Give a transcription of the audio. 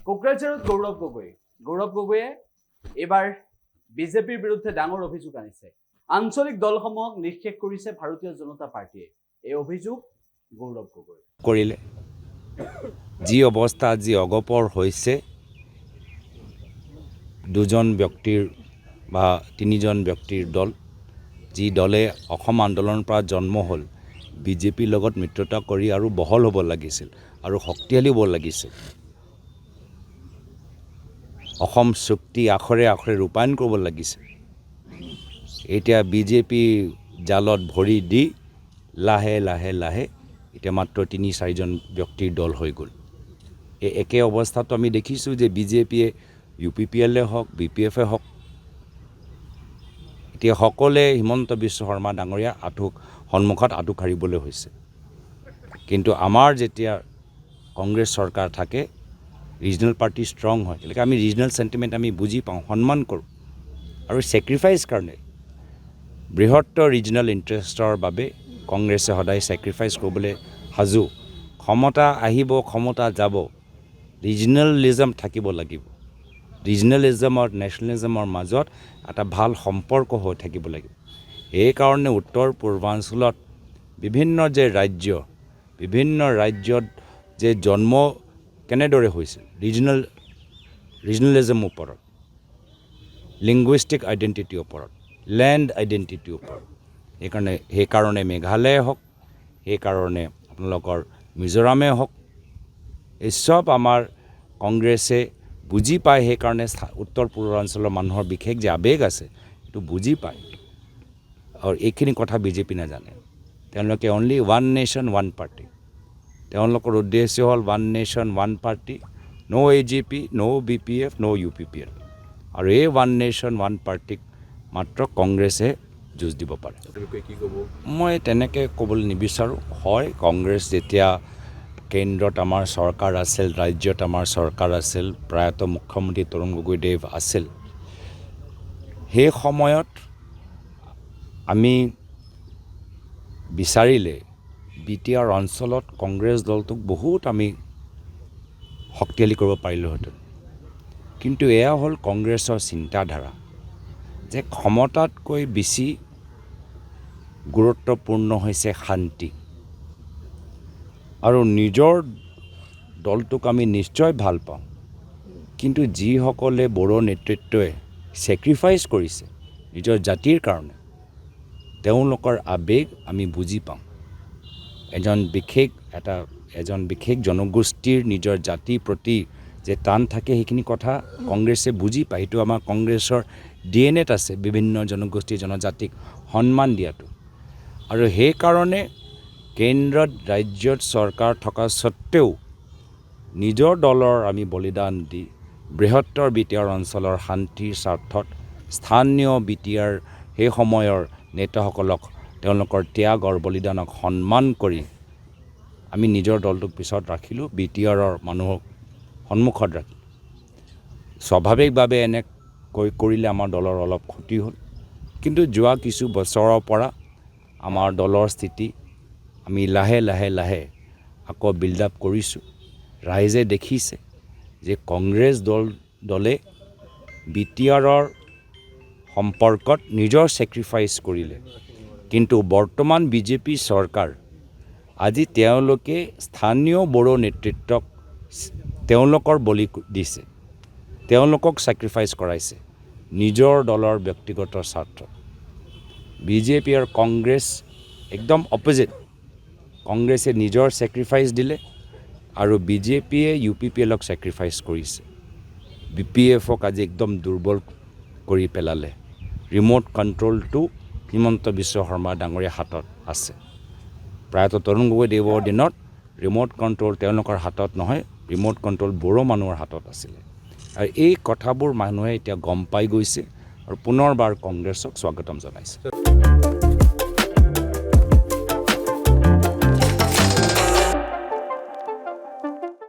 কোকৰাঝাৰত গৌৰৱ গগৈয়ে এবাৰ বিজেপিৰ বিৰুদ্ধে ডাঙৰ অভিযোগ আনিছে। আঞ্চলিক দলসমূহক নিঃশেষ কৰিছে ভাৰতীয় জনতা পাৰ্টিয়ে। এই অভিযোগ গৌৰৱ গগৈ কৰিলে। যি অৱস্থা আজি অগপৰ হৈছে, দুজন ব্যক্তিৰ বা তিনিজন ব্যক্তিৰ দল, যি দলে অসম আন্দোলনৰ পৰা জন্ম হ'ল, বিজেপিৰ লগত মিত্ৰতা কৰি আৰু বহল হ'ব লাগিছিল আৰু শক্তিশালী হ'ব লাগিছিল। অসম চুক্তি আখৰে আখৰে ৰূপায়ণ কৰিব লাগিছিল। এতিয়া বিজেপি জালত ভৰি দি লাহে লাহে লাহে এতিয়া মাত্ৰ ৩-৪জন ব্যক্তিৰ দল হৈ গ'ল। এই একে অৱস্থাটো আমি দেখিছোঁ যে বিজেপিয়ে UPPL হওক, BPF হওক, এতিয়া সকলোৱে হিমন্ত বিশ্ব শৰ্মা ডাঙৰীয়া সন্মুখত আঁঠু কাঢ়িবলৈ হৈছে। কিন্তু আমাৰ যেতিয়া কংগ্ৰেছ চৰকাৰ থাকে, ৰিজনেল পাৰ্টি ষ্ট্ৰং হয়, গতিকে আমি ৰিজনেল চেণ্টিমেণ্ট আমি বুজি পাওঁ, সন্মান কৰোঁ আৰু ছেক্ৰিফাইচ কাৰণে বৃহত্তৰ ৰিজনেল ইণ্টাৰেষ্টৰ বাবে কংগ্ৰেছে সদায় ছেক্ৰিফাইচ কৰিবলৈ সাজু। ক্ষমতা আহিব, ক্ষমতা যাব, ৰিজনেলিজম থাকিব লাগিব। ৰিজনেলিজম আৰু নেশ্যনেলিজমৰ মাজত এটা ভাল সম্পৰ্ক হৈ থাকিব লাগিব। সেইকাৰণে উত্তৰ পূৰ্বাঞ্চলত বিভিন্ন ৰাজ্যত যে জন্ম কেনেদৰে হৈছিল, ৰিজনেলিজমৰ ওপৰত, লিংগুইষ্টিক আইডেণ্টিটিৰ ওপৰত, লেণ্ড আইডেণ্টিটিৰ ওপৰত। সেইকাৰণে মেঘালয়ে হওক, সেইকাৰণে আপোনালোকৰ মিজোৰামে হওক, এই চব আমাৰ কংগ্ৰেছে বুজি পায়। সেইকাৰণে উত্তৰ পূৰ্বাঞ্চলৰ মানুহৰ বিশেষ যে আৱেগ আছে, সেইটো বুজি পায়। আৰু এইখিনি কথা বিজেপি নাজানে। তেওঁলোকে only one nation one party. তেওঁলোকৰ উদ্দেশ্য হ'ল ওৱান নেশ্যন ওৱান পাৰ্টি, ন' AGP, ন' BPF, ন' UPPL। আৰু এই ওৱান নেশ্যন ওৱান পাৰ্টিক মাত্ৰ কংগ্ৰেছে যুঁজ দিব পাৰে। মই তেনেকৈ ক'বলৈ নিবিচাৰোঁ। হয়, কংগ্ৰেছ যেতিয়া কেন্দ্ৰত আমাৰ চৰকাৰ আছিল, ৰাজ্যত আমাৰ চৰকাৰ আছিল, প্ৰয়াত মুখ্যমন্ত্ৰী তৰুণ গগৈদেৱ আছিল, সেই সময়ত আমি বিচাৰিলে BTR অঞ্চলত কংগ্ৰেছ দলটোক বহুত আমি শক্তিশালী কৰিব পাৰিলোহেঁতেন। কিন্তু এয়া হ'ল কংগ্ৰেছৰ চিন্তাধাৰা যে ক্ষমতাতকৈ বেছি গুৰুত্বপূৰ্ণ হৈছে শান্তি। আৰু নিজৰ দলটোক আমি নিশ্চয় ভাল পাওঁ, কিন্তু যিসকলে বড়ো নেতৃত্বই ছেক্ৰিফাইচ কৰিছে নিজৰ জাতিৰ কাৰণে, তেওঁলোকৰ আৱেগ আমি বুজি পাওঁ। এজন বিশেষ জনগোষ্ঠীৰ নিজৰ জাতিৰ প্ৰতি যে টান থাকে, সেইখিনি কথা কংগ্ৰেছে বুজি পায়। সেইটো আমাৰ কংগ্ৰেছৰ DNA-ত আছে, বিভিন্ন জনগোষ্ঠী জনজাতিক সন্মান দিয়াটো। আৰু সেইকাৰণে কেন্দ্ৰত ৰাজ্যত চৰকাৰ থকা স্বত্তেও নিজৰ দলৰ আমি বলিদান দি বৃহত্তৰ BTR অঞ্চলৰ শান্তিৰ স্বাৰ্থত স্থানীয় BTR সেই সময়ৰ নেতাসকলক তেওঁলোকৰ ত্যাগ আৰু বলিদানক সন্মান কৰি আমি নিজৰ দলটোক পিছত ৰাখিলোঁ, BTR-ৰ মানুহক সন্মুখত ৰাখিলোঁ। স্বাভাৱিকভাৱে এনেকৈ কৰিলে আমাৰ দলৰ অলপ ক্ষতি হ'ল। কিন্তু যোৱা কিছু বছৰৰ পৰা আমাৰ দলৰ স্থিতি আমি লাহে লাহে আকৌ বিল্ড আপ কৰিছোঁ। ৰাইজে দেখিছে যে কংগ্ৰেছ দলে BTR-ৰ সম্পৰ্কত নিজৰ ছেক্ৰিফাইচ কৰিলে। কিন্তু বৰ্তমান বিজেপি চৰকাৰ, আজি তেওঁলোকে স্থানীয় বড়ো নেতৃত্বক তেওঁলোকৰ বলি দিছে, তেওঁলোকক ছেক্ৰিফাইচ কৰাইছে নিজৰ দলৰ ব্যক্তিগত স্বাৰ্থত। বিজেপি আৰু কংগ্ৰেছ একদম অপজিট। কংগ্ৰেছে নিজৰ ছেক্ৰিফাইচ দিলে আৰু বিজেপিয়ে UPPL-ক ছেক্ৰিফাইচ কৰিছে। BPF-ক আজি একদম দুৰ্বল কৰি পেলালে। ৰিম'ট কণ্ট্ৰলটো হিমন্ত বিশ্ব শৰ্মা ডাঙৰীয়াৰ হাতত আছে। প্ৰয়াত তৰুণ গগৈদেৱৰ দিনত ৰিম'ট কণ্ট্ৰল তেওঁলোকৰ হাতত নহয়, ৰিম'ট কণ্ট্ৰল বড়ো মানুহৰ হাতত আছিলে। আৰু এই কথাবোৰ মানুহে এতিয়া গম পাই গৈছে আৰু পুনৰবাৰ কংগ্ৰেছক স্বাগতম জনাইছে।